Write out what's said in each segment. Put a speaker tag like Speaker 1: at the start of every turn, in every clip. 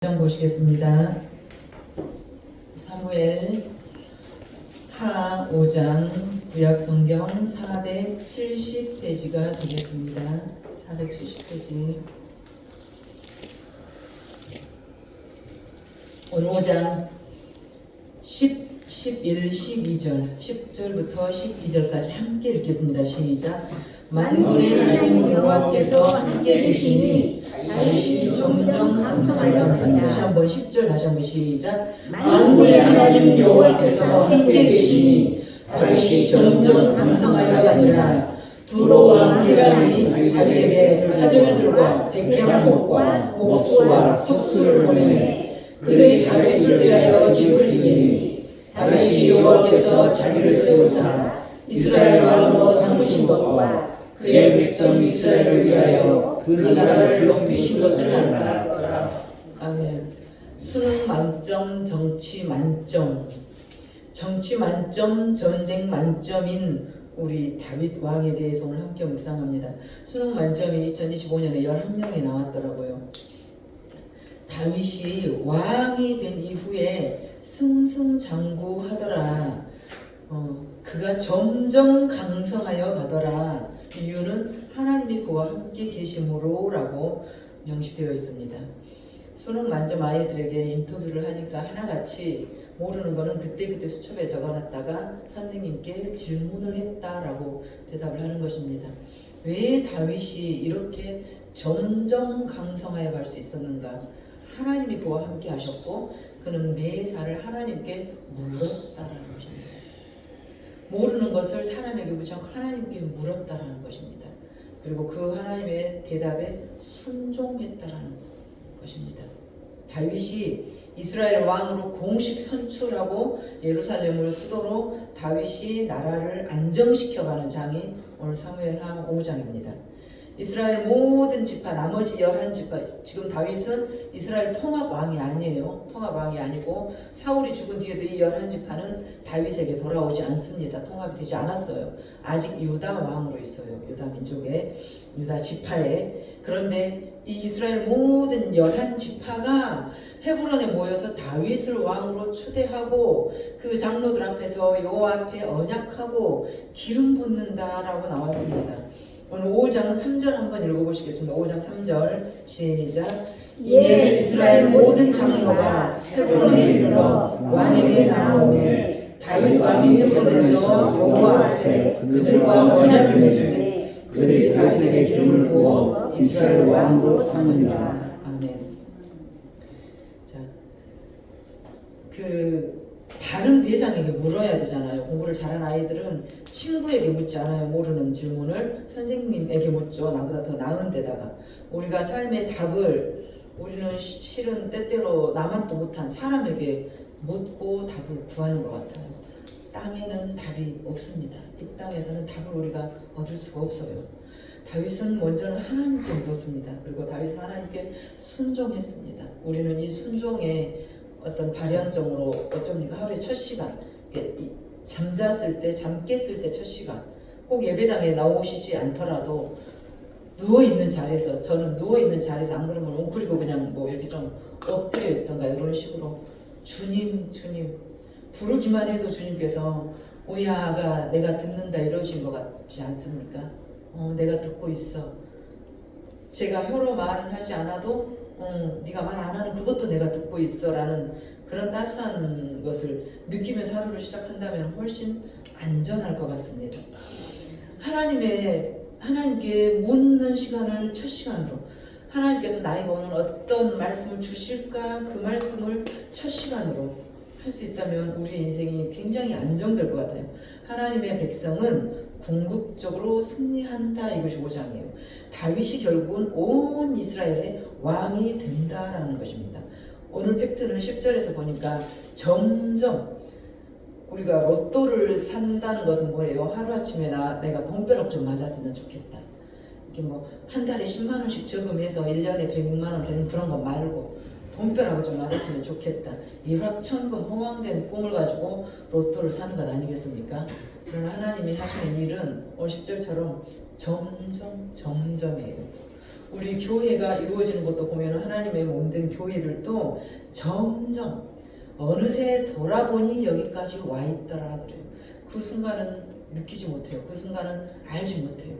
Speaker 1: 장 보시겠습니다. 사무엘 하 5장 구약성경 470페이지가 되겠습니다. 470페이지. 오늘 5장 10, 11, 12절 10절부터 12절까지 함께 읽겠습니다. 시작. 만군의 하나님 여호와께서 함께 계시니 다윗이 점점 강성하여 간다. 다시 한번 10절 다시 한번 시작. 만군의 하나님 여호와께서 함께 계시니 다윗이 점점 강성하여 가니라. 두로와 히람이 다윗에게 사절들과 백향목과 목수와 석수를 보내매 그들이 다윗을 위하여 집을 지으니 다윗이 여호와께서 자기를 세우사 이스라엘 왕으로 삼으신 것과 그의 백성 이스라엘을 위하여 그 나라를 높이신 것을 알았더라. 아멘. 수능 만점, 정치 만점, 정치 만점, 전쟁 만점인 우리 다윗 왕에 대해서 오늘 함께 묵상합니다. 수능 만점이 2025년에 11명이 나왔더라고요. 다윗이 왕이 된 이후에 승승장구하더라. 그가 점점 강성하여 가더라. 이유는 하나님이 그와 함께 계심으로 라고 명시되어 있습니다. 수능 만점 아이들에게 인터뷰를 하니까 하나같이 모르는 거는 그때그때 수첩에 적어놨다가 선생님께 질문을 했다라고 대답을 하는 것입니다. 왜 다윗이 이렇게 점점 강성하여 갈 수 있었는가? 하나님이 그와 함께 하셨고 그는 매사를 하나님께 물었다라는 것입니다. 모르는 것을 사람에게 묻지 않고 하나님께 물었다라는 것입니다. 그리고 그 하나님의 대답에 순종했다라는 것입니다. 다윗이 이스라엘 왕으로 공식 선출하고 예루살렘을 수도로 다윗이 나라를 안정시켜가는 장이 오늘 사무엘하 5장입니다. 이스라엘 모든 지파, 나머지 11지파, 지금 다윗은 이스라엘 통합왕이 아니에요. 통합왕이 아니고 사울이 죽은 뒤에도 이 11지파는 다윗에게 돌아오지 않습니다. 통합이 되지 않았어요. 아직 유다 왕으로 있어요. 유다 민족의 유다 지파에. 그런데 이 이스라엘 모든 11지파가 헤브론에 모여서 다윗을 왕으로 추대하고 그 장로들 앞에서 여호와 앞에 언약하고 기름 붓는다라고 나왔습니다. 오늘 5장 3절 한번 읽어보시겠습니다. 5장 3절 시작. 이에 이스라엘 모든 장로가 헤브론에 이르러 왕에게 나아오매 다윗 왕이 헤브론에서 여호와 앞에 그들과 언약을 맺으매 그들이 다윗에게 기름을 부어 이스라엘 왕으로 삼으니라. 아멘. 자, 다른 대상에게 물어야 되잖아요. 공부를 잘하는 아이들은 친구에게 묻지 않아요. 모르는 질문을 선생님에게 묻죠. 나보다 더 나은 데다가. 우리가 삶의 답을 우리는 실은 때때로 남한도 못한 사람에게 묻고 답을 구하는 것 같아요. 땅에는 답이 없습니다. 이 땅에서는 답을 우리가 얻을 수가 없어요. 다윗은 먼저는 하나님께 물었습니다. 그리고 다윗은 하나님께 순종했습니다. 우리는 이 순종의 어떤 발현점으로 어쩝니까? 하루에 첫 시간, 잠잤을 때, 잠 깼을 때 첫 시간, 꼭 예배당에 나오시지 않더라도 누워있는 자리에서, 저는 누워있는 자리에서 안 그러면 웅크리고 그냥 뭐 이렇게 좀 엎드려 있던가 이런 식으로 주님 부르기만 해도 주님께서 오야가 내가 듣는다 이러신 것 같지 않습니까? 내가 듣고 있어. 제가 혀로 말은 하지 않아도 네가 말 안 하는 그것도 내가 듣고 있어 라는 그런 따스한 것을 느끼면서 하루를 시작한다면 훨씬 안전할 것 같습니다. 하나님께 묻는 시간을 첫 시간으로 하나님께서 나에게 오늘 어떤 말씀을 주실까 그 말씀을 첫 시간으로 할 수 있다면 우리의 인생이 굉장히 안정될 것 같아요. 하나님의 백성은 궁극적으로 승리한다. 이것이 5장이에요. 다윗이 결국은 온 이스라엘의 왕이 된다라는 것입니다. 오늘 팩트는 10절에서 보니까 점점 우리가 로또를 산다는 것은 뭐예요? 하루아침에 내가 돈벼락 좀 맞았으면 좋겠다. 이렇게 뭐 한 달에 10만 원씩 저금해서 1년에 100만 원 되는 그런 거 말고 돈벼락을 좀 맞았으면 좋겠다. 일확천금 허황된 꿈을 가지고 로또를 사는 것 아니겠습니까? 그러나 하나님이 하시는 일은 오늘 10절처럼 점점이에요. 우리 교회가 이루어지는 것도 보면 하나님의 몸된 교회들도 점점 어느새 돌아보니 여기까지 와 있더라 그래요. 그 순간은 느끼지 못해요. 그 순간은 알지 못해요.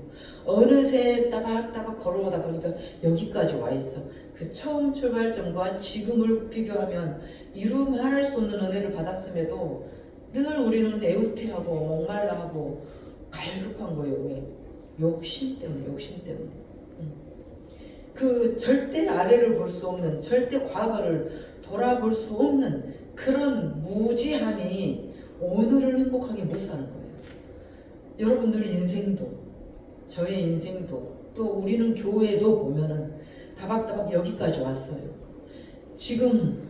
Speaker 1: 어느새 따박따박 걸어오다 보니까 여기까지 와 있어. 그 처음 출발점과 지금을 비교하면 이루 말할 수 없는 은혜를 받았음에도 늘 우리는 애우태하고 목말라하고 갈급한 거예요. 왜? 욕심 때문에. 그 절대 아래를 볼 수 없는, 절대 과거를 돌아볼 수 없는 그런 무지함이 오늘을 행복하게 못 사는 거예요. 여러분들 인생도, 저의 인생도, 또 우리는 교회도 보면은 다박다박 여기까지 왔어요. 지금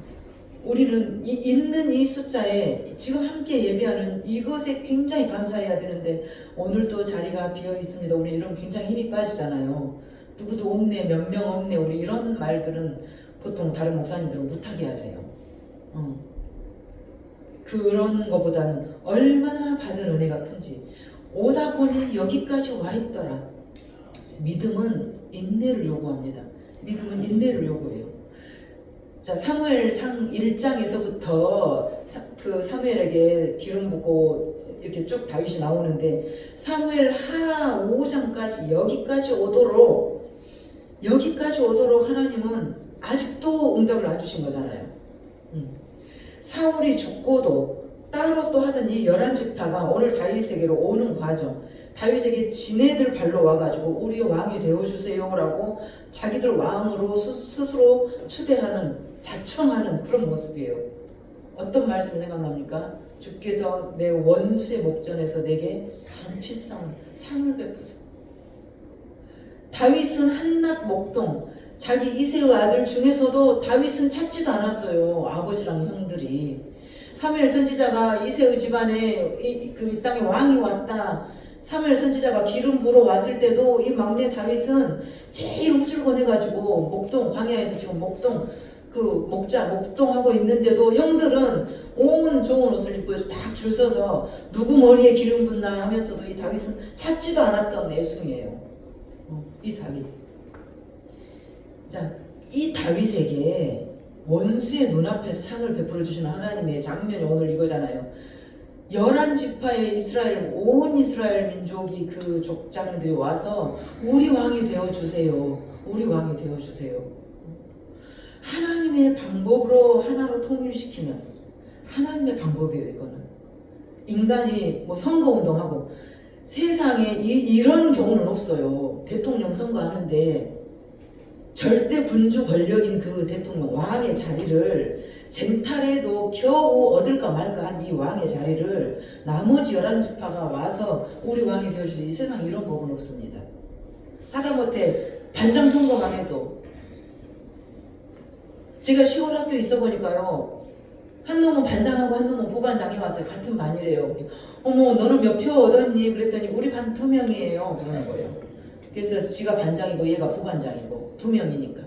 Speaker 1: 우리는 있는 이 숫자에 지금 함께 예배하는 이것에 굉장히 감사해야 되는데 오늘도 자리가 비어 있습니다. 우리 이런 굉장히 힘이 빠지잖아요. 누구도 없네, 몇 명 없네, 우리 이런 말들은 보통 다른 목사님들은 못하게 하세요. 그런 것보다는 얼마나 받은 은혜가 큰지 오다 보니 여기까지 와 있더라. 믿음은 인내를 요구합니다. 믿음은 인내를 요구해요. 자, 사무엘상 1장에서부터 그 사무엘에게 기름 붓고 이렇게 쭉 다윗이 나오는데 사무엘 하 5장까지 여기까지 오도록 하나님은 아직도 응답을 안 주신 거잖아요. 사울이 죽고도 따로 또 하던 이 11지파가 오늘 다윗에게로 오는 과정, 다윗에게 지네들 발로 와가지고 우리 왕이 되어주세요 라고 자기들 왕으로 스스로 추대하는, 자청하는 그런 모습이에요. 어떤 말씀이 생각납니까? 주께서 내 원수의 목전에서 내게 잔치상 상을 베푸소. 다윗은 한낱 목동, 자기 이새의 아들 중에서도 다윗은 찾지도 않았어요. 아버지랑 형들이. 사무엘 선지자가 이새의 집안에 이 땅에 왕이 왔다. 사무엘 선지자가 기름 부러 왔을 때도 이 막내 다윗은 제일 우쭐거려가지고 목동, 광야에서 지금 목동 목동하고 있는데도 형들은 온 좋은 옷을 입고 딱 줄 서서 누구 머리에 기름 붓나 하면서도 이 다윗은 찾지도 않았던 애송이에요. 이 다윗. 자, 이 다윗에게 원수의 눈앞에서 상을 베풀어 주시는 하나님의 장면이 오늘 이거잖아요. 11지파의 이스라엘, 온 이스라엘 민족이 그 족장들이 와서 우리 왕이 되어주세요. 우리 왕이 되어주세요. 하나님의 방법으로 하나로 통일시키는 하나님의 방법이에요. 이거는 인간이 뭐 선거운동하고 세상에 이런 경우는 없어요. 대통령 선거하는데 절대 군주 권력인 그 대통령 왕의 자리를 쟁탈해도 겨우 얻을까 말까 한 이 왕의 자리를 나머지 11지파가 와서 우리 왕이 되어주지. 이 세상에 이런 법은 없습니다. 하다못해 반장 선거만 해도 제가 시골 학교에 있어 보니까요. 한 놈은 반장하고 한 놈은 부반장이 왔어요. 같은 반이래요. 어머 너는 몇 표 얻었니? 그랬더니 우리 반 2명이에요. 그러는 거예요. 그래서 지가 반장이고 얘가 부반장이고 2명이니까.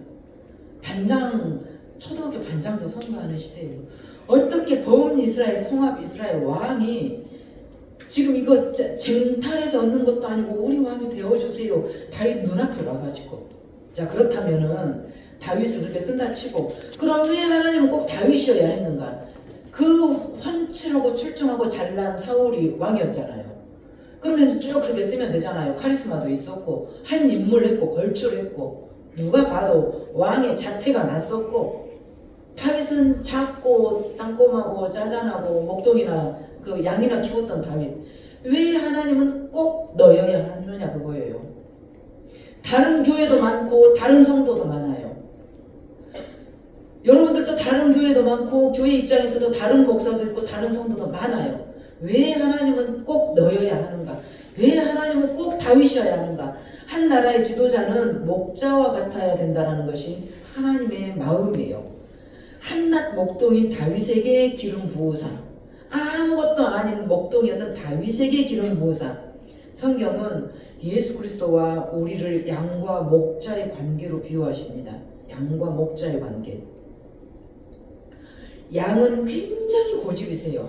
Speaker 1: 반장, 초등학교 반장도 선거하는 시대예요. 어떻게 범 이스라엘, 통합 이스라엘 왕이 지금 이거 쟁탈해서 얻는 것도 아니고 우리 왕이 되어주세요. 다윗 눈앞에 와가지고. 자, 그렇다면은 다윗을 그렇게 쓴다 치고 그럼 왜 하나님은 꼭 다윗이어야 했는가? 그 환칠하고 출중하고 잘난 사울이 왕이었잖아요. 그러면 쭉 그렇게 쓰면 되잖아요. 카리스마도 있었고 한 인물 했고 걸출했고 누가 봐도 왕의 자태가 났었고 다윗은 작고 땅꼬마고 짜잔하고 목동이나 그 양이나 키웠던 다윗. 왜 하나님은 꼭 넣어야 하느냐 그거예요. 다른 교회도 많고 다른 성도도 많아요. 여러분들도 다른 교회도 많고 교회 입장에서도 다른 목사도 있고 다른 성도도 많아요. 왜 하나님은 꼭 넣어야 하는가? 왜 하나님은 꼭 다윗이어야 하는가? 한 나라의 지도자는 목자와 같아야 된다는 것이 하나님의 마음이에요. 한낱 목동인 다윗에게 기름 부으사, 아무것도 아닌 목동이었던 다윗에게 기름 부으사. 성경은 예수 그리스도와 우리를 양과 목자의 관계로 비유하십니다. 양과 목자의 관계. 양은 굉장히 고집이세요.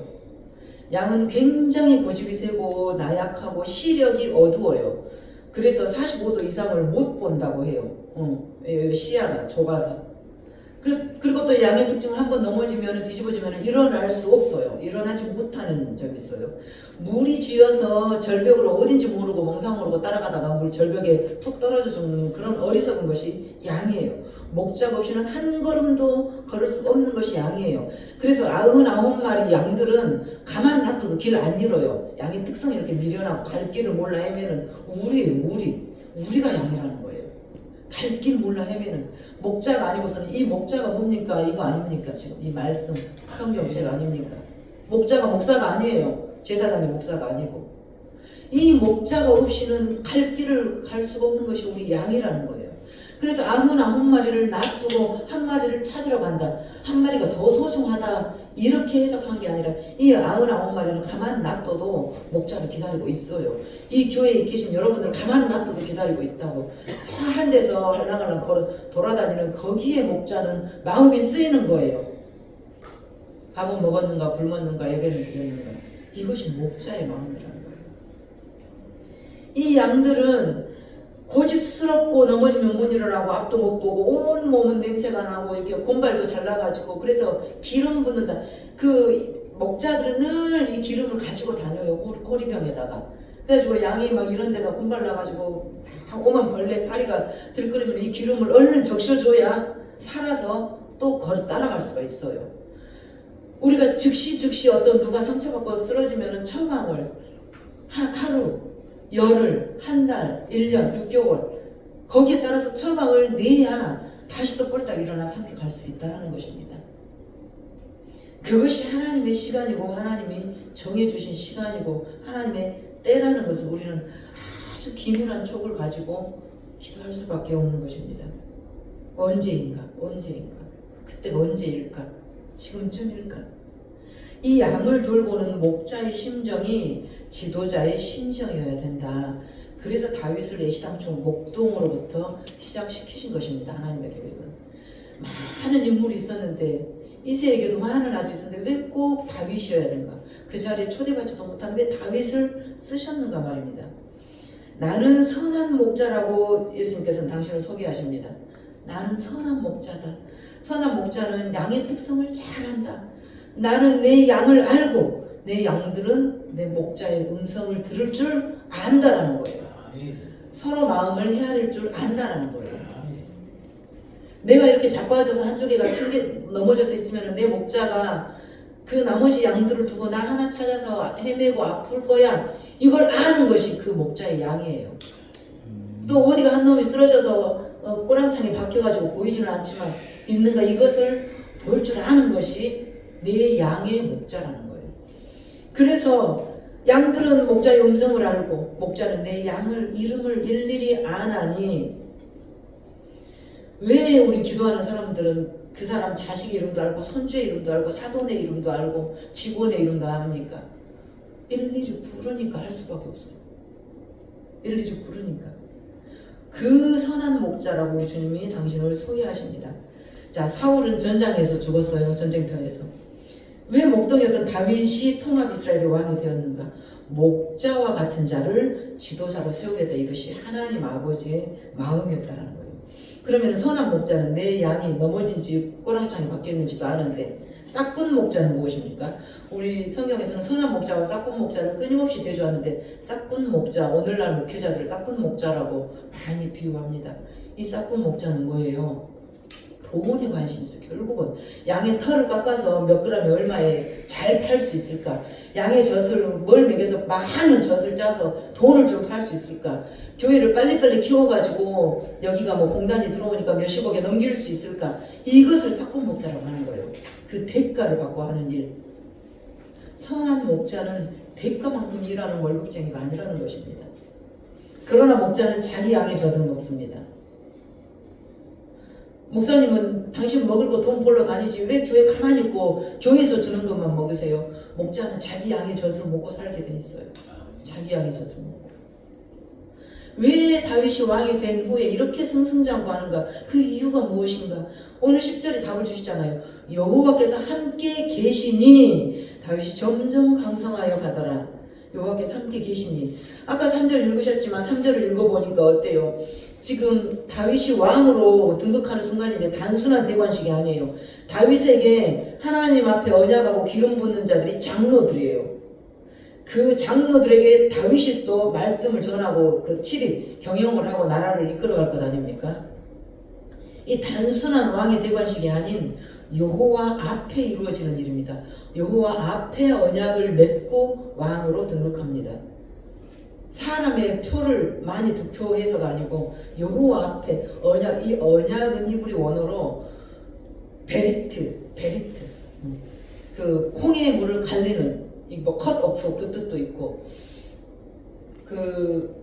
Speaker 1: 양은 굉장히 고집이 세고 나약하고 시력이 어두워요. 그래서 45도 이상을 못 본다고 해요. 시야가 좁아서. 그리고 또 양의 특징은 한번 넘어지면 뒤집어지면 일어날 수 없어요. 일어나지 못하는 점이 있어요. 물이 지어서 절벽으로 어딘지 모르고 멍상 모르고 따라가다가 물 절벽에 툭 떨어져 죽는 그런 어리석은 것이 양이에요. 목자가 없이는 한 걸음도 걸을 수 없는 것이 양이에요. 그래서 99마리 양들은 가만 놔둬도 길 안 잃어요. 양의 특성이 이렇게 미련하고 갈 길을 몰라 헤매는 우리예요. 우리가 양이라는 거예요. 갈 길 몰라 헤매는 목자가 아니고서는 이 목자가 뭡니까? 이거 아닙니까? 지금 이 말씀 성경책 아닙니까? 목자가 목사가 아니에요. 제사장이 목사가 아니고 이 목자가 없이는 갈 길을 갈 수가 없는 것이 우리 양이라는 거예요. 그래서 99마리를 놔두고 한 마리를 찾으러 간다. 한 마리가 더 소중하다. 이렇게 해석한 게 아니라 이 99마리는 가만 놔둬도 목자를 기다리고 있어요. 이 교회에 계신 여러분들 가만 놔둬도 기다리고 있다고. 차 한 대서 할랑할랑 돌아다니는 거기에 목자는 마음이 쓰이는 거예요. 밥은 먹었는가 굶었는가 예배는 드렸는가. 이것이 목자의 마음이라는 거예요. 이 양들은 고집스럽고 넘어지면 못 일어나고 앞도 못 보고 온 몸은 냄새가 나고 이렇게 곰발도 잘 나가지고 그래서 기름 붓는다. 그 목자들은 늘 이 기름을 가지고 다녀요. 호리병에다가. 그래가지고 양이 막 이런 데가 곰발 나가지고 막 오만 벌레 파리가 들끓으면 이 기름을 얼른 적셔줘야 살아서 또 따라갈 수가 있어요. 우리가 즉시 어떤 누가 상처받고 쓰러지면은 처방을 하루 열흘, 한 달, 1년, 6개월 거기에 따라서 처방을 내야 다시 또 꼴딱 일어나 함께 갈 수 있다는 것입니다. 그것이 하나님의 시간이고 하나님이 정해주신 시간이고 하나님의 때라는 것을 우리는 아주 기민한 촉을 가지고 기도할 수밖에 없는 것입니다. 언제인가? 그때가 언제일까? 지금쯤일까? 이 양을 돌보는 목자의 심정이 지도자의 심정이어야 된다. 그래서 다윗을 애시당초 목동으로부터 시작시키신 것입니다. 하나님의 계획은. 많은 인물이 있었는데 이새에게도 많은 아들이 있었는데 왜 꼭 다윗이어야 되는가? 그 자리에 초대받지도 못한 왜 다윗을 쓰셨는가 말입니다. 나는 선한 목자라고 예수님께서는 당신을 소개하십니다. 나는 선한 목자다. 선한 목자는 양의 특성을 잘 안다. 나는 내 양을 알고 내 양들은 내 목자의 음성을 들을 줄 안다라는 거예요. 서로 마음을 헤아릴 줄 안다라는 거예요. 내가 이렇게 자빠져서 한쪽에가 크게 넘어져서 있으면 내 목자가 그 나머지 양들을 두고 나 하나 찾아서 헤매고 아플 거야. 이걸 아는 것이 그 목자의 양이에요. 또 어디가 한 놈이 쓰러져서 꼬랑창에 박혀가지고 보이지는 않지만 있는가 이것을 볼 줄 아는 것이 내 양의 목자라는 거예요. 그래서 양들은 목자의 음성을 알고 목자는 내 양을 이름을 일일이 아나니 왜 우리 기도하는 사람들은 그 사람 자식의 이름도 알고 손주의 이름도 알고 사돈의 이름도 알고 직원의 이름도 압니까? 일일이 부르니까 할 수밖에 없어요. 일일이 부르니까. 그 선한 목자라고 우리 주님이 당신을 소개하십니다. 자, 사울은 전장에서 죽었어요. 전쟁터에서. 왜 목동이었던 다윗이 통합 이스라엘의 왕이 되었는가? 목자와 같은 자를 지도자로 세우겠다. 이것이 하나님 아버지의 마음이었다는 거예요. 그러면 선한 목자는 내 양이 넘어진지 꼬랑창이 바뀌었는지도 아는데 싹군 목자는 무엇입니까? 우리 성경에서는 선한 목자와 싹군 목자를 끊임없이 대조하는데 싹군 목자, 오늘날 목회자들을 싹군 목자라고 많이 비유합니다. 이 싹군 목자는 뭐예요? 돈에 관심이 있어요. 결국은 양의 털을 깎아서 몇 그램에 얼마에 잘 팔 수 있을까? 양의 젖을 뭘 먹여서 많은 젖을 짜서 돈을 좀 팔 수 있을까? 교회를 빨리빨리 키워가지고 여기가 뭐 공단이 들어오니까 몇십억에 넘길 수 있을까? 이것을 싹군 목자라고 하는 거예요. 그 대가를 받고 하는 일. 선한 목자는 대가만큼 일하는 월급쟁이가 아니라는 것입니다. 그러나 목자는 자기 양의 젖을 먹습니다. 목사님은 당신 먹을 거 돈 벌러 다니지 왜 교회 가만히 있고 교회에서 주는 돈만 먹으세요? 목자는 자기 양의 젖을 먹고 살게 돼 있어요. 자기 양의 젖을 먹고. 왜 다윗이 왕이 된 후에 이렇게 승승장구하는가? 그 이유가 무엇인가? 오늘 10절에 답을 주시잖아요. 여호와께서 함께 계시니 다윗이 점점 강성하여 가더라. 여호와께서 함께 계시니. 아까 3절 읽으셨지만 3절을 읽어보니까 어때요? 지금 다윗이 왕으로 등극하는 순간인데 단순한 대관식이 아니에요. 다윗에게 하나님 앞에 언약하고 기름 붓는 자들이 장로들이에요. 그 장로들에게 다윗이 또 말씀을 전하고 그 7일 경영을 하고 나라를 이끌어갈 것 아닙니까? 이 단순한 왕의 대관식이 아닌 여호와 앞에 이루어지는 일입니다. 여호와 앞에 언약을 맺고 왕으로 등극합니다. 사람의 표를 많이 득표해서가 아니고 여호와 앞에 언약, 이 언약은 히브리 원어로 베리트 그 콩의 물을 갈리는 뭐 컷오프 그 뜻도 있고, 그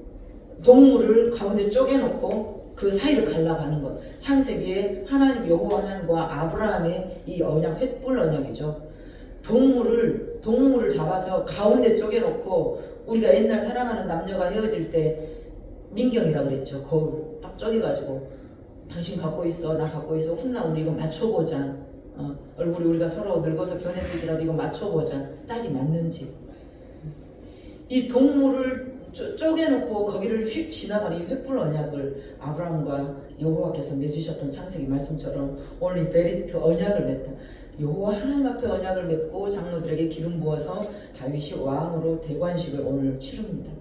Speaker 1: 동물을 가운데 쪼개놓고 그 사이를 갈라가는 것. 창세기에 하나님 여호와 하나님과 아브라함의 이 언약, 횃불 언약이죠. 동물을 잡아서 가운데 쪼개놓고, 우리가 옛날 사랑하는 남녀가 헤어질 때 민경이라고 그랬죠. 거울 딱 쪼개가지고 당신 갖고 있어, 나 갖고 있어, 훗날 우리 이거 맞춰보자. 얼굴이 우리가 서로 늙어서 변했을지라도 이거 맞춰보자. 짝이 맞는지. 이 동물을 쪼개놓고 거기를 휙 지나가는 이 횃불 언약을 아브라함과 여호와께서 맺으셨던 창세기 말씀처럼 오늘 이 베리트 언약을 맺다. 여호와 하나님 앞에 언약을 맺고 장로들에게 기름 부어서 다윗이 왕으로 대관식을 오늘 치릅니다.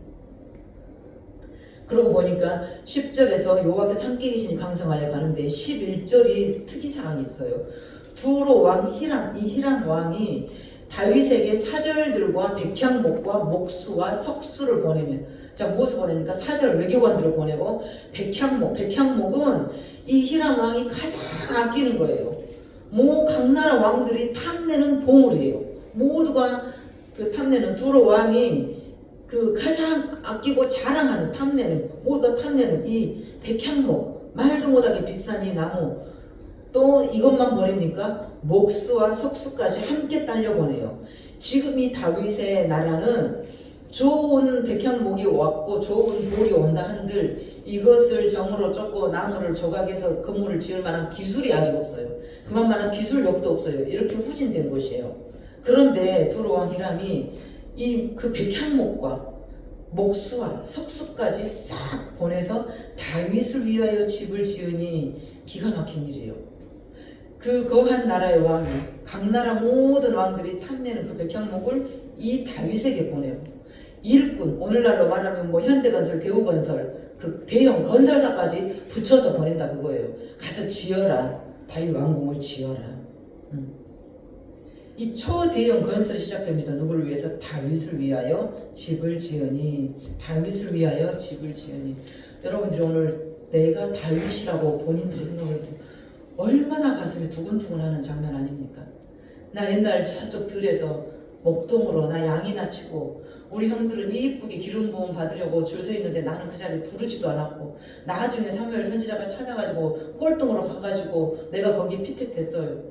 Speaker 1: 그러고 보니까 10절에서 여호와께서 함께 계시니 강성하여 가는데 11절이 특이사항이 있어요. 두로 왕 히람, 이 히람 왕이 다윗에게 사절들과 백향목과 목수와 석수를 보내면, 자 무엇을 보내니까 사절 외교관들을 보내고 백향목은 이 히람 왕이 가장 아끼는 거예요. 각 나라 왕들이 탐내는 보물이에요. 모두가 그 탐내는 두로 왕이 그 가장 아끼고 자랑하는 모두가 탐내는 이 백향목, 말도 못하게 비싼 이 나무, 또 이것만 보냅니까? 목수와 석수까지 함께 딸려 보내요. 지금 이 다윗의 나라는 좋은 백향목이 왔고 좋은 돌이 온다 한들 이것을 정으로 쫓고 나무를 조각해서 건물을 지을 만한 기술이 아직 없어요. 그만한 기술력도 없어요. 이렇게 후진된 곳이에요. 그런데 두로 왕 히람이 이 그 백향목과 목수와 석수까지 싹 보내서 다윗을 위하여 집을 지으니 기가 막힌 일이에요. 그 거한 나라의 왕이, 각 나라 모든 왕들이 탐내는 그 백향목을 이 다윗에게 보내요. 일꾼, 오늘날로 말하면 뭐 현대건설, 대우건설, 그 대형 건설사까지 붙여서 보낸다 그거예요. 가서 지어라. 다윗 왕궁을 지어라. 이 초대형 건설이 시작됩니다. 누구를 위해서? 다윗을 위하여 집을 지으니. 다윗을 위하여 집을 지으니. 여러분들이 오늘 내가 다윗이라고 본인들이 생각할 때 얼마나 가슴이 두근두근하는 장면 아닙니까? 나 옛날 저쪽 들에서 목동으로 나 양이나 치고, 우리 형들은 이쁘게 기름 부음 받으려고 줄 서 있는데 나는 그 자리에 부르지도 않았고, 나중에 사무엘 선지자가 찾아가지고 꼴등으로 가가지고 내가 거기에 피택됐어요.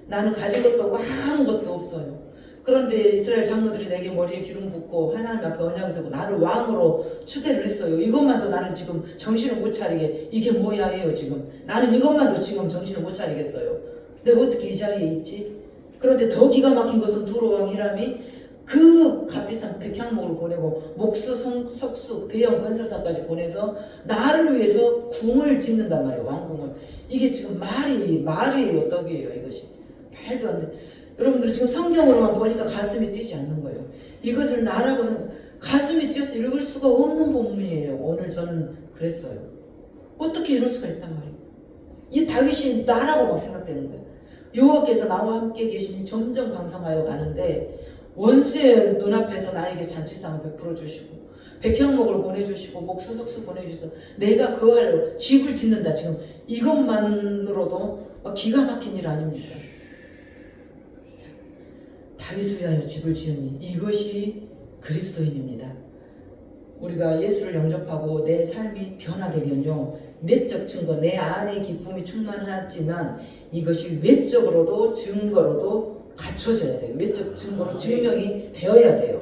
Speaker 1: 나는 가진 것도 없고 아무것도 없어요. 그런데 이스라엘 장로들이 내게 머리에 기름 붓고 하나님 앞에 언약을 세우고 나를 왕으로 추대를 했어요. 이것만도 나는 지금 정신을 못 차리게, 이게 뭐야 해요. 지금 나는 이것만도 지금 정신을 못 차리겠어요. 내가 어떻게 이 자리에 있지? 그런데 더 기가 막힌 것은 두로 왕 히람이 그 값비싼 백향목을 보내고 목수, 석수, 대형 건설사까지 보내서 나를 위해서 궁을 짓는단 말이에요. 왕궁을. 이게 지금 말이에요. 떡이에요. 이것이 말도 안 돼. 여러분들 지금 성경으로만 보니까 가슴이 뛰지 않는 거예요. 이것을 나라고 가슴이 뛰어서 읽을 수가 없는 본문이에요. 오늘 저는 그랬어요. 어떻게 이럴 수가 있단 말이에요. 이 다윗이 나라고 막 생각되는 거예요. 여호와께서 나와 함께 계시니 점점 강성하여 가는데 원수의 눈앞에서 나에게 잔치상을 베풀어 주시고 백향목을 보내주시고 목수 석수 보내주셔서 내가 거할 집을 짓는다. 지금 이것만으로도 기가 막힌 일 아닙니까? 다윗을 위하여 집을 지으니 이것이 그리스도인입니다. 우리가 예수를 영접하고 내 삶이 변화되면요, 내적 증거, 내 안의 기쁨이 충만하지만 이것이 외적으로도 증거로도 갖춰져야 돼요. 외적 증거로 증명이 되어야 돼요.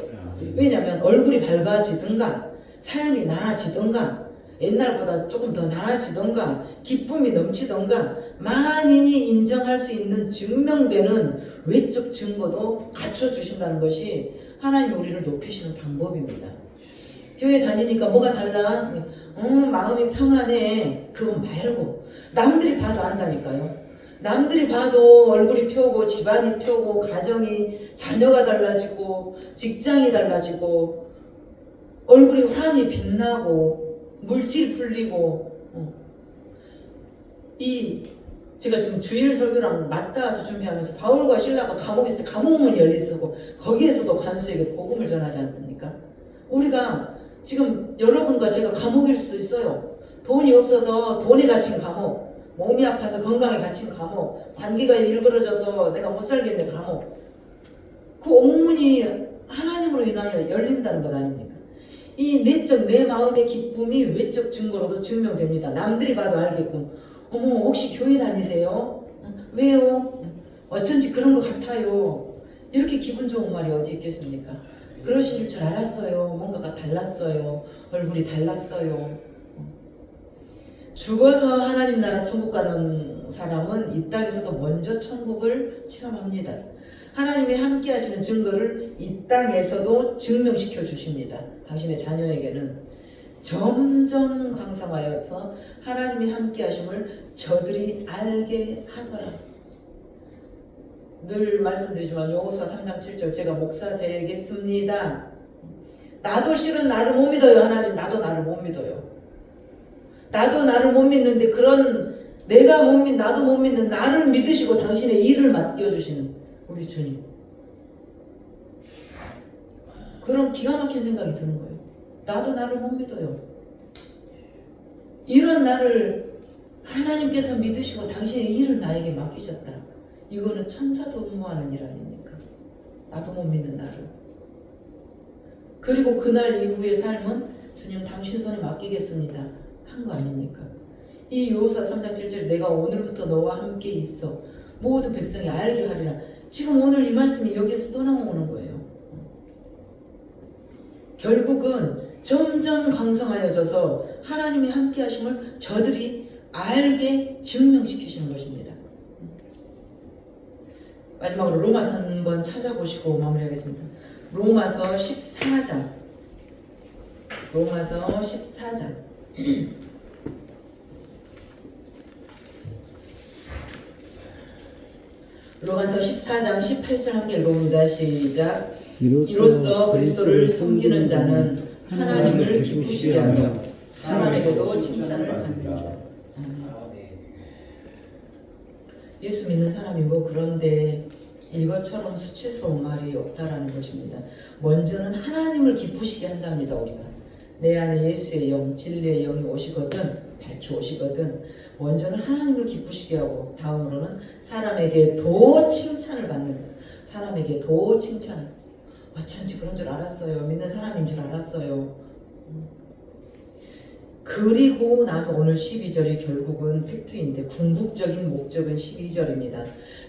Speaker 1: 왜냐하면 얼굴이 밝아지든가 삶이 나아지든가 옛날보다 조금 더 나아지든가 기쁨이 넘치든가 만인이 인정할 수 있는 증명되는 외적 증거도 갖춰주신다는 것이 하나님이 우리를 높이시는 방법입니다. 교회 다니니까 뭐가 달라? 마음이 평안해. 그거 말고 남들이 봐도 안다니까요. 남들이 봐도 얼굴이 펴고 집안이 펴고 가정이 자녀가 달라지고 직장이 달라지고 얼굴이 환히 빛나고 물질 풀리고 제가 지금 주일 설교랑 맞닿아서 준비하면서 바울과 실라가 감옥에 있을 때 감옥문이 열려있었고 거기에서도 관수에게 복음을 전하지 않습니까? 우리가 지금 여러분과 제가 감옥일 수도 있어요. 돈이 없어서 돈에 갇힌 감옥, 몸이 아파서 건강에 갇힌 감옥, 관계가 일그러져서 내가 못 살겠네 감옥. 그 옥문이 하나님으로 인하여 열린다는 것 아닙니까? 이 내적 내 마음의 기쁨이 외적 증거로도 증명됩니다. 남들이 봐도 알게끔. 어머 혹시 교회 다니세요? 왜요? 어쩐지 그런 것 같아요. 이렇게 기분 좋은 말이 어디 있겠습니까? 그러실 줄 알았어요. 뭔가가 달랐어요. 얼굴이 달랐어요. 죽어서 하나님 나라 천국 가는 사람은 이 땅에서도 먼저 천국을 체험합니다. 하나님이 함께 하시는 증거를 이 땅에서도 증명시켜 주십니다. 당신의 자녀에게는 점점 강성하여서 하나님이 함께 하심을 저들이 알게 하더라. 늘 말씀드리지만 여호수아 3장 7절 제가 목사 되겠습니다. 나도 실은 나를 못 믿어요. 하나님 나도 나를 못 믿어요. 나도 나를 못 믿는데 그런 나도 못 믿는 나를 믿으시고 당신의 일을 맡겨주시는 우리 주님. 그런 기가 막힌 생각이 드는 거예요. 나도 나를 못 믿어요. 이런 나를 하나님께서 믿으시고 당신의 일을 나에게 맡기셨다. 이거는 천사도 응모하는 일 아닙니까? 나도 못 믿는 나를. 그리고 그날 이후의 삶은 주님 당신 손에 맡기겠습니다 한 거 아닙니까? 이 여호수아 3장 7절 내가 오늘부터 너와 함께 있어 모든 백성이 알게 하리라. 지금 오늘 이 말씀이 여기에서 또 나오는 거예요. 결국은 점점 강성하여져서 하나님이 함께 하심을 저들이 알게 증명시키시는 것입니다. 마지막으로 로마서 한번 찾아보시고 마무리하겠습니다. 로마서 14장. 로마서 14장. 로마서 14장 18절 함께 읽어봅니다. 시작. 이로써 그리스도를 섬기는 자는 하나님을 기쁘시게 하며 사람에게도 칭찬을 받는다. 예수 믿는 사람이 뭐 그런데 이것처럼 수치스러운 말이 없다라는 것입니다. 먼저는 하나님을 기쁘시게 한답니다. 우리가 내 안에 예수의 영, 진리의 영이 오시거든, 밝혀 오시거든 먼저는 하나님을 기쁘시게 하고 다음으로는 사람에게도 칭찬을 받는다. 사람에게도 칭찬. 어쩐지 그런 줄 알았어요. 믿는 사람인 줄 알았어요. 그리고 나서 오늘 12절이 결국은 팩트인데 궁극적인 목적은 12절입니다.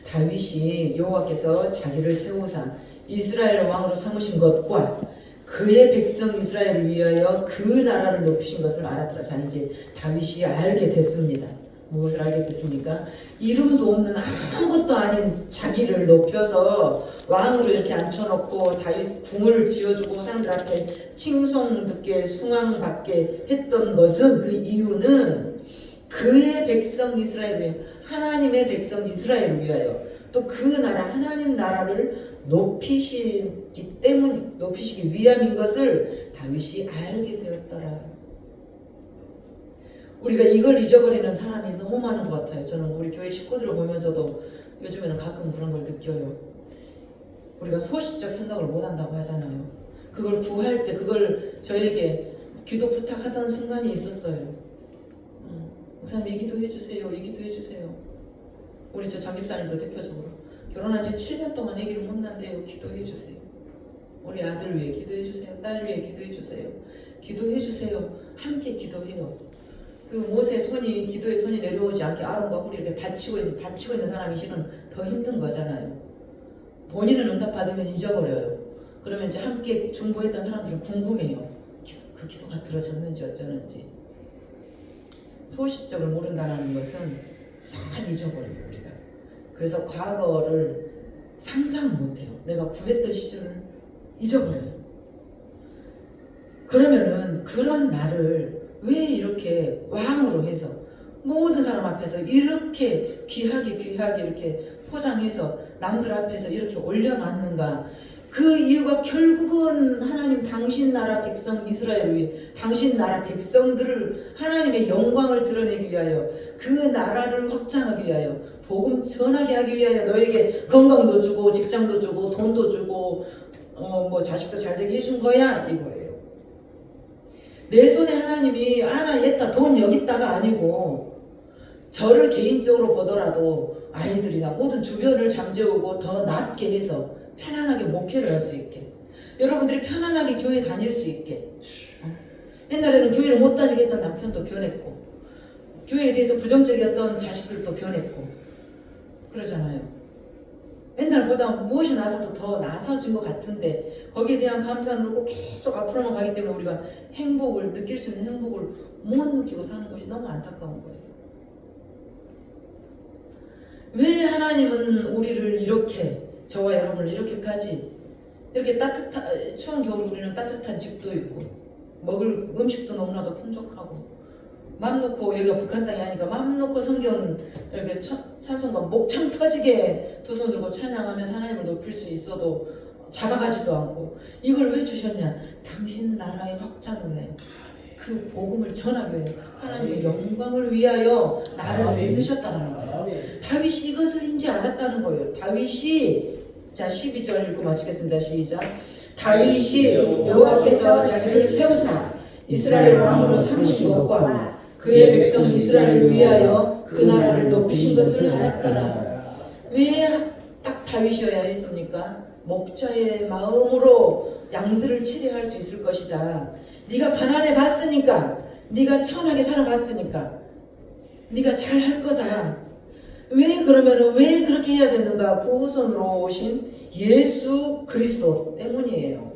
Speaker 1: 다윗이 여호와께서 자기를 세우사 이스라엘 왕으로 삼으신 것과 그의 백성 이스라엘을 위하여 그 나라를 높이신 것을 알았더라. 자 이제 다윗이 알게 됐습니다. 무엇을 알게 됐습니까? 이름도 없는 아무것도 아닌 자기를 높여서 왕으로 이렇게 앉혀놓고 다윗 궁을 지어주고 사람들 앞에 칭송 듣게 숭앙받게 했던 것은 그 이유는 그의 백성 이스라엘을 위하여 하나님의 백성 이스라엘을 위하여 또 그 나라 하나님 나라를 높이시기 때문에 높이시기 위함인 것을 다윗이 알게 되었더라. 우리가 이걸 잊어버리는 사람이 너무 많은 것 같아요. 저는 우리 교회 식구들을 보면서도 요즘에는 가끔 그런 걸 느껴요. 우리가 소식적 생각을 못한다고 하잖아요. 그걸 구할 때 그걸 저에게 기도 부탁하던 순간이 있었어요. 목사님 이 기도해 주세요. 이 기도해 주세요. 우리 저 장집사님도 대표적으로 결혼한 지 7년 동안 아기를 못 낳는데요. 기도해 주세요. 우리 아들 위해 기도해 주세요. 딸 위해 기도해 주세요. 기도해 주세요. 함께 기도해요. 그 모세 손이 기도의 손이 내려오지 않게 아론과 훌이 이렇게 받치고 있는 사람이 실은 더 힘든 거잖아요. 본인은 응답 받으면 잊어버려요. 그러면 이제 함께 중보했던 사람들은 궁금해요. 그 기도가 들어졌는지 어쩌는지. 소식적을 모른다는 것은 싹 잊어버려요 우리가. 그래서 과거를 상상 못해요. 내가 구했던 시절을 잊어버려요. 그러면은 그런 나를 왜 이렇게 왕으로 해서 모든 사람 앞에서 이렇게 귀하게 이렇게 포장해서 남들 앞에서 이렇게 올려놨는가? 그 이유가 결국은 하나님 당신 나라 백성 이스라엘을 위해 당신 나라 백성들을 하나님의 영광을 드러내기 위하여 그 나라를 확장하기 위하여 복음 전하게 하기 위하여 너에게 건강도 주고 직장도 주고 돈도 주고 뭐 자식도 잘 되게 해준 거야 이거예요. 내 손에 하나님이 하나 얘다 돈 여기 있다가 아니고 저를 개인적으로 보더라도 아이들이나 모든 주변을 잠재우고 더 낫게 해서 편안하게 목회를 할 수 있게 여러분들이 편안하게 교회 다닐 수 있게 옛날에는 교회를 못 다니게 했던 남편도 변했고 교회에 대해서 부정적이었던 자식들도 변했고 그러잖아요. 옛날보다 무엇이 나서도 더 나서진 것 같은데 거기에 대한 감사를 누르고 계속 앞으로만 가기 때문에 우리가 행복을 느낄 수 있는 행복을 못 느끼고 사는 것이 너무 안타까운 거예요. 왜 하나님은 우리를 이렇게 저와 여러분을 이렇게까지 이렇게 따뜻한 추운 겨울 우리는 따뜻한 집도 있고 먹을 음식도 너무나도 풍족하고 맘 놓고 여기가 북한 땅이 아니까 맘 놓고 성경 이렇게 찬송가 목창 터지게 두 손 들고 찬양하면서 하나님을 높일 수 있어도 작아가지도 않고 이걸 왜 주셨냐? 당신 나라의 확장을 위해 그 복음을 전하기 위해 하나님의 영광을 위하여 나를 애쓰셨다는 거예요. 다윗이 이것을 인지 않았다는 거예요. 다윗이 자 12절 읽고 마치겠습니다. 시작. 다윗이 여호와께서 자기를 세우사 이스라엘 왕으로 삼으신 것과 그의 백성 이스라엘을 위하여 그 나라를 높이신 것을 알았더라. 왜 딱 다윗이어야 했습니까? 목자의 마음으로 양들을 치료할 수 있을 것이다. 네가 가난해 봤으니까, 네가 천하게 살아봤으니까, 네가 잘할 거다. 왜 그러면은 왜 그렇게 해야 되는가? 구후손으로 오신 예수 그리스도 때문이에요.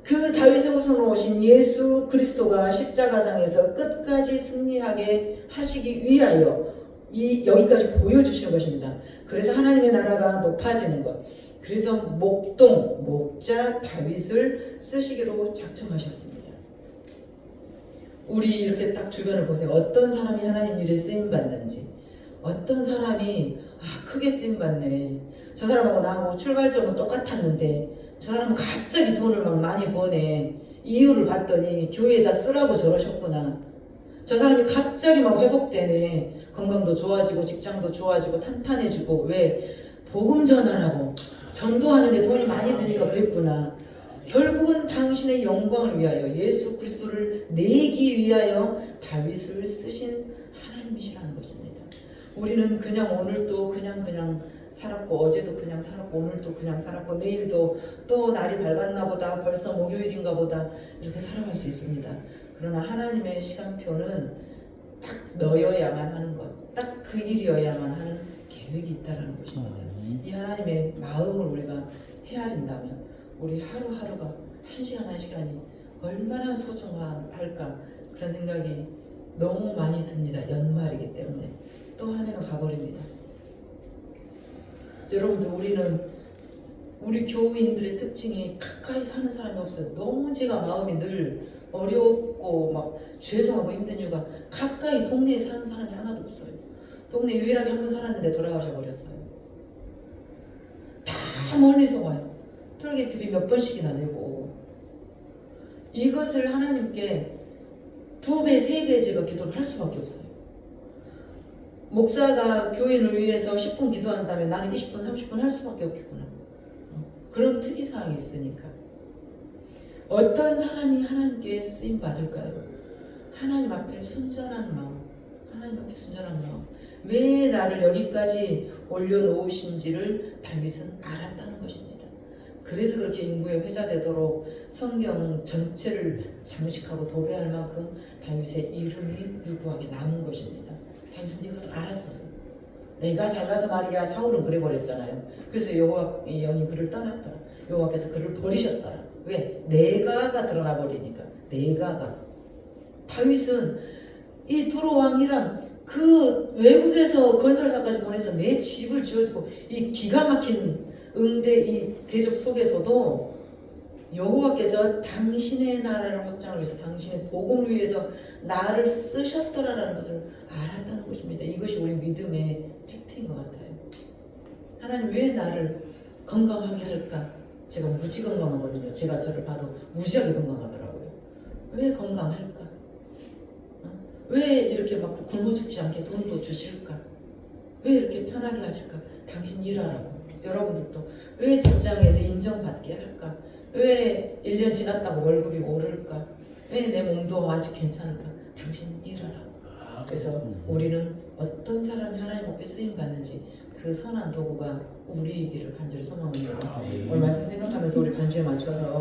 Speaker 1: 그 다윗의 후손으로 오신 예수 그리스도가 십자가상에서 끝까지 승리하게 하시기 위하여 여기까지 보여주시는 것입니다. 그래서 하나님의 나라가 높아지는 것. 그래서 목자 다윗을 쓰시기로 작정하셨습니다. 우리 이렇게 딱 주변을 보세요. 어떤 사람이 하나님 일에 쓰임 받는지, 어떤 사람이 크게 쓰임 받네. 저 사람하고 나하고 출발점은 똑같았는데 저 사람은 갑자기 돈을 막 많이 버네. 이유를 봤더니 교회에다 쓰라고 저러셨구나. 저 사람이 갑자기 막 회복되네. 건강도 좋아지고 직장도 좋아지고 탄탄해지고 왜? 복음 전하라고 전도하는데 돈이 많이 드니까 그랬구나. 결국은 당신의 영광을 위하여 예수 그리스도를 내기 위하여 다윗을 쓰신 하나님이시라는 것입니다. 우리는 그냥 오늘도 그냥 살았고 어제도 그냥 살았고 오늘도 그냥 살았고 내일도 또 날이 밝았나 보다 벌써 목요일인가 보다 이렇게 살아갈 수 있습니다. 그러나 하나님의 시간표는 딱 너여야만 하는 것, 딱 그 일이어야만 하는 계획이 있다는 것입니다. 이 하나님의 마음을 우리가 헤아린다면 우리 하루하루가 한 시간이 얼마나 소중할까 그런 생각이 너무 많이 듭니다. 연말이기 때문에 또 한 해가 가버립니다. 여러분들 우리 교우인들의 특징이 가까이 사는 사람이 없어요. 너무 제가 마음이 늘 어렵고 막 죄송하고 힘든 이유가 가까이 동네에 사는 사람이 하나도 없어요. 동네 유일하게 한 분 살았는데 돌아가셔 버렸어요. 다 멀리서 와요. 톨게이트비 몇 번씩이나 내고 오고. 이것을 하나님께 2배, 3배 제가 기도를 할 수밖에 없어요. 목사가 교인을 위해서 10분 기도한다면 나는 20분, 30분 할 수밖에 없겠구나. 그런 특이사항이 있으니까. 어떤 사람이 하나님께 쓰임 받을까요? 하나님 앞에 순전한 마음. 하나님 앞에 순전한 마음. 왜 나를 여기까지 올려놓으신지를 다윗은 알았다는 것입니다. 그래서 그렇게 인구에 회자되도록 성경 전체를 장식하고 도배할 만큼 다윗의 이름이 유구하게 남은 것입니다. 다윗은 이것을 알았어요. 내가 잘나서 말이야. 사울은 그래버렸잖아요. 그래서 여호와의 영이 그를 떠났더라. 여호와께서 그를 버리셨더라. 왜? 내가가 드러나 버리니까. 내가가. 다윗은 이 두로 왕이랑 그 외국에서 건설사까지 보내서 내 집을 지어주고 이 기가 막힌 응대 이 대접 속에서도 여호와께서 당신의 나라를 확장하기 위해서 당신의 복음을 위해서 나를 쓰셨더라라는 것을 알았다는 것입니다. 이것이 우리 믿음의 팩트인 것 같아요. 하나님 왜 나를 건강하게 할까? 제가 무지 건강하거든요. 제가 저를 봐도 무지하게 건강하더라고요. 왜 건강할까? 왜 이렇게 막 굶어 죽지 않게 돈도 주실까? 왜 이렇게 편하게 하실까? 당신 일하라고. 여러분들도 왜 직장에서 인정받게 할까? 왜 1년 지났다고 월급이 오를까? 왜 내 몸도 아직 괜찮을까? 당신 일하라고. 그래서 우리는 어떤 사람이 하나님 앞에 쓰임 받는지 그 선한 도구가 우리이기를 간절히 소망합니다. 오늘 말씀 생각하면서 우리 반주에 맞춰서